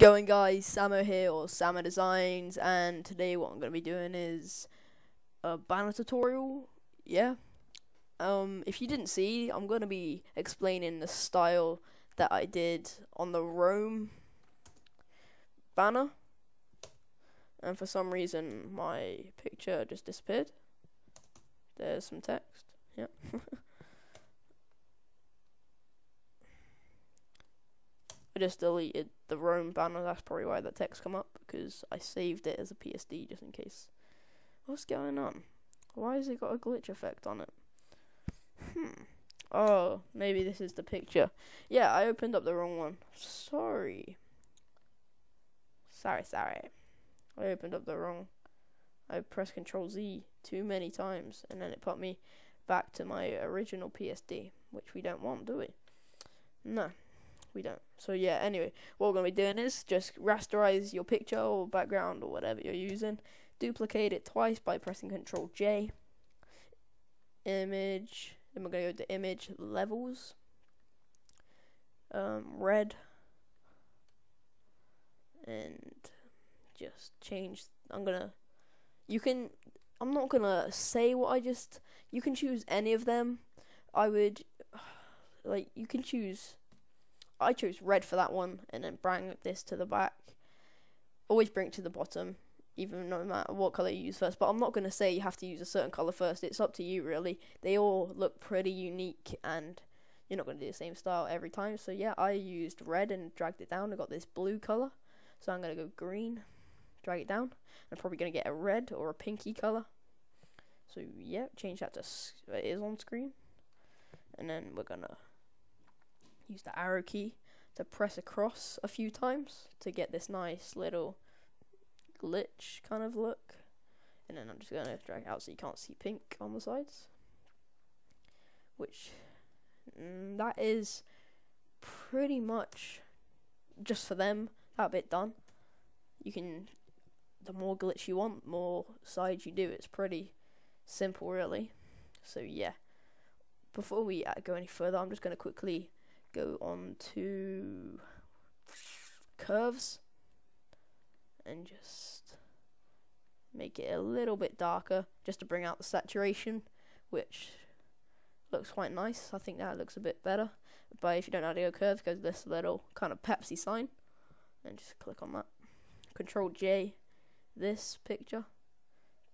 Going guys, Sxmo here, or Sxmo Designs, and today what I'm going to be doing is a banner tutorial. If you didn't see, I'm going to be explaining the style that I did on the Rome banner, and for some reason my picture just disappeared. There's some text. Yep. I just deleted the Rome banner. That's probably why that text come up, because I saved it as a PSD just in case. What's going on? Why has it got a glitch effect on it? Oh, maybe this is the picture. Yeah, I opened up the wrong one. Sorry. I opened up the wrong. I pressed Control Z too many times, and then it put me back to my original PSD, which we don't want, do we? No. We don't. So yeah, anyway, what we're going to be doing is just rasterize your picture or background or whatever you're using, duplicate it twice by pressing Control J, image, then we're going to go to image levels, red, and just change. I'm not gonna say what you can choose any of them. You can choose. I chose red for that one, and then bring this to the back. Always bring it to the bottom, even no matter what colour you use first. But I'm not going to say you have to use a certain colour first. It's up to you, really. They all look pretty unique, and you're not going to do the same style every time. So yeah, I used red and dragged it down. I got this blue colour, so I'm going to go green, drag it down. I'm probably going to get a red or a pinky colour. So yeah, change that to it is on screen, and then we're gonna use the arrow key to press across a few times to get this nice little glitch kind of look. And then I'm just going to drag it out so you can't see pink on the sides. Which, that is pretty much just for them, that bit done. You can, the more glitch you want, more sides you do. It's pretty simple really. So yeah, before we go any further, I'm just going to quickly go on to curves and just make it a little bit darker just to bring out the saturation, which looks quite nice. I think that looks a bit better. But if you don't know how to go curves, go to this little kind of Pepsi sign and just click on that. Control J this picture.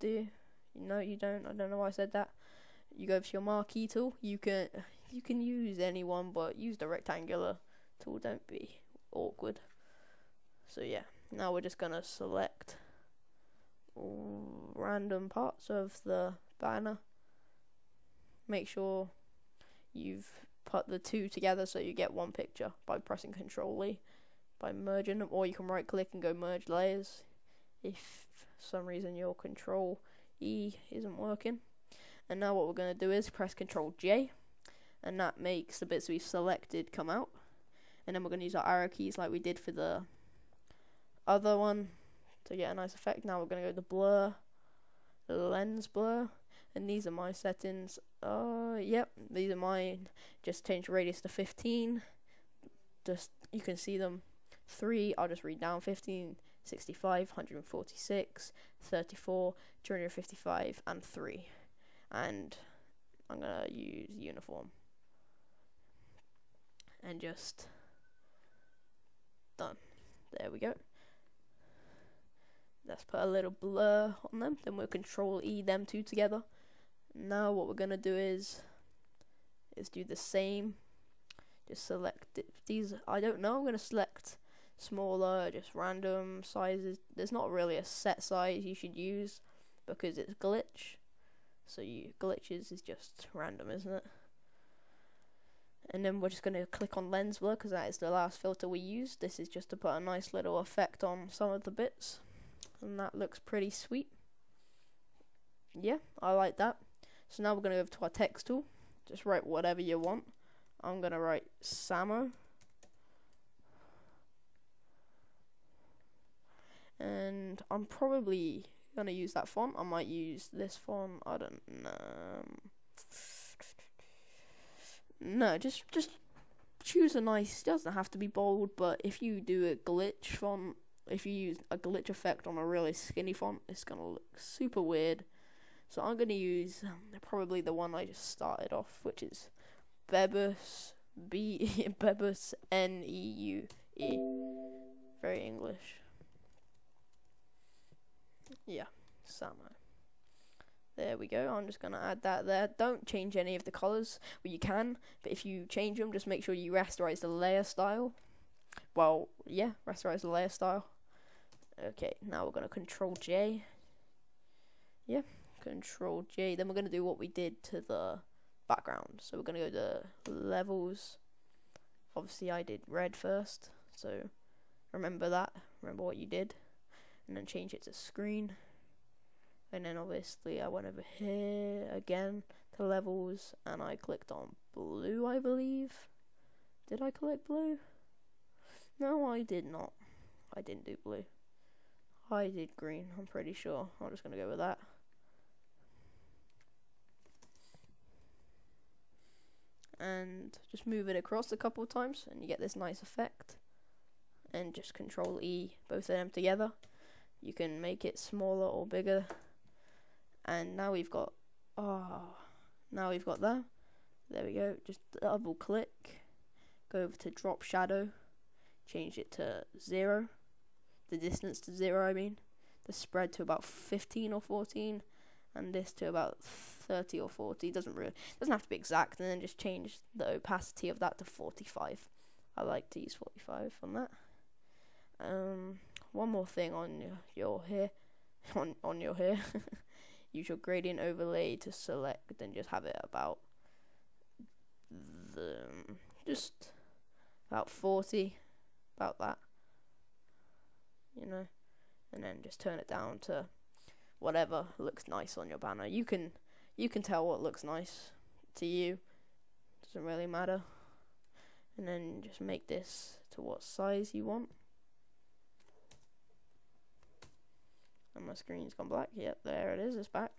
No, you don't. I don't know why I said that. You go to your marquee tool. You can use any one, but use the rectangular tool. Don't be awkward. So yeah, now we're just gonna select random parts of the banner. Make sure you've put the two together so you get one picture by pressing Control E, by merging them, or you can right click and go merge layers if for some reason your Control E isn't working. And now what we're going to do is press Control J, and that makes the bits we've selected come out. And then we're going to use our arrow keys like we did for the other one to get a nice effect. Now we're going to go to blur, lens blur, and these are my settings. Yep, these are mine. Just change radius to 15. Just, you can see them. 3, I'll just read down: 15, 65, 146, 34, 255, and 3. And I'm gonna use uniform and just done. There we go. Let's put a little blur on them, then we'll Control E them two together. Now what we're gonna do is do the same. Just select these. I don't know, I'm gonna select smaller, just random sizes. There's not really a set size you should use because it's glitch. So glitches is just random, isn't it? And then we're just going to click on lens blur because that is the last filter we used. This is just to put a nice little effect on some of the bits, and that looks pretty sweet. Yeah, I like that. So now we're going to go to our text tool. Just write whatever you want. I'm going to write Sxmo, and I'm probably gonna use that font. I might use this font. I don't know. No, just choose a nice, doesn't have to be bold, but if you do a glitch font, if you use a glitch effect on a really skinny font, it's gonna look super weird. So I'm gonna use probably the one I just started off, which is Bebus, Bebus Neue. Very English. Yeah, Sxmo. There we go. I'm just going to add that there. Don't change any of the colors. Well, you can, but if you change them, just make sure you rasterize the layer style. Well, yeah, rasterize the layer style. Okay, now we're going to Control J. Yeah, Control J. Then we're going to do what we did to the background. So we're going to go to levels. Obviously, I did red first. So remember that. Remember what you did. And then change it to screen. And then obviously I went over here again to levels and I clicked on blue, I believe. Did I click blue? No, I did not. I didn't do blue. I did green, I'm pretty sure. I'm just going to go with that. And just move it across a couple of times and you get this nice effect. And just Control E, both of them together. You can make it smaller or bigger. And now we've got, now we've got that. There we go. Just double click. Go over to drop shadow. Change it to 0. The distance to 0, I mean. The spread to about 15 or 14. And this to about 30 or 40. Doesn't have to be exact. And then just change the opacity of that to 45. I like to use 45 on that. One more thing on your hair. on your hair. Use your gradient overlay to select and just have it about just about 40, about that, you know, and then just turn it down to whatever looks nice on your banner. You can tell what looks nice to you, doesn't really matter, and then just make this to what size you want. And my screen's gone black. Yep, there it is. It's back.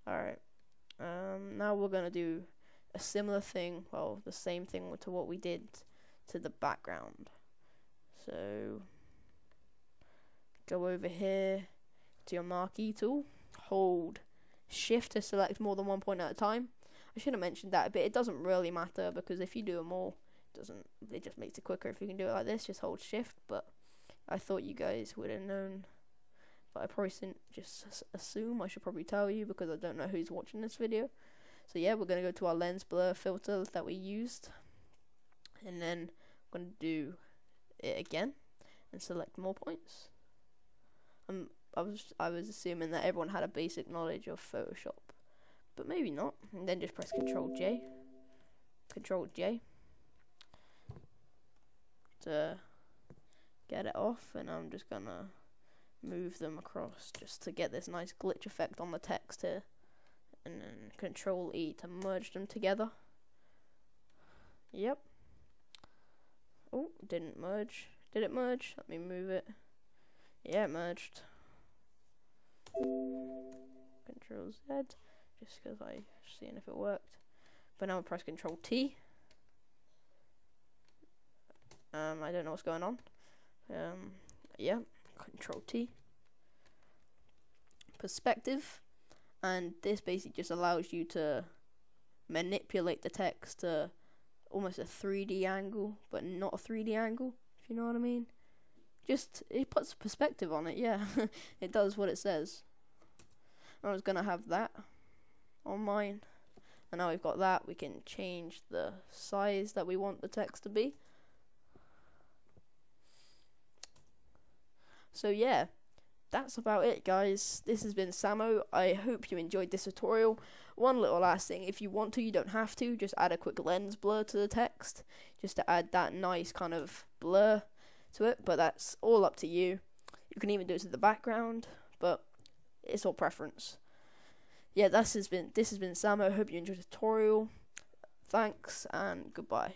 Alright. Now we're going to do a similar thing. Well, the same thing to what we did to the background. So, go over here to your marquee tool. Hold Shift to select more than one point at a time. I should have mentioned that, but it doesn't really matter because if you do them all, it just makes it quicker if you can do it like this. Just hold Shift. But I thought you guys would have known, but I probably shouldn't just assume. I should probably tell you because I don't know who's watching this video. So yeah, we're gonna go to our lens blur filter that we used, and then I'm gonna do it again and select more points. I was assuming that everyone had a basic knowledge of Photoshop, but maybe not. And then just press Control J to get it off, and I'm just gonna move them across just to get this nice glitch effect on the text here, and then Control E to merge them together. Yep. Oh, didn't merge. Did it merge? Let me move it. Yeah, it merged. Control Z, just because I'm seeing if it worked. But now I press Control T. I don't know what's going on. Yeah, Control T. Perspective, and this basically just allows you to manipulate the text to almost a 3D angle, but not a 3D angle, if you know what I mean. Just, it puts perspective on it, yeah. It does what it says. I was gonna have that on mine, and now we've got that, we can change the size that we want the text to be. So yeah, that's about it, guys. This has been Sxmo. I hope you enjoyed this tutorial. One little last thing, if you want to, you don't have to, just add a quick lens blur to the text, just to add that nice kind of blur to it, but that's all up to you. You can even do it to the background, but it's all preference. Yeah, this has been Sxmo. I hope you enjoyed the tutorial. Thanks and goodbye.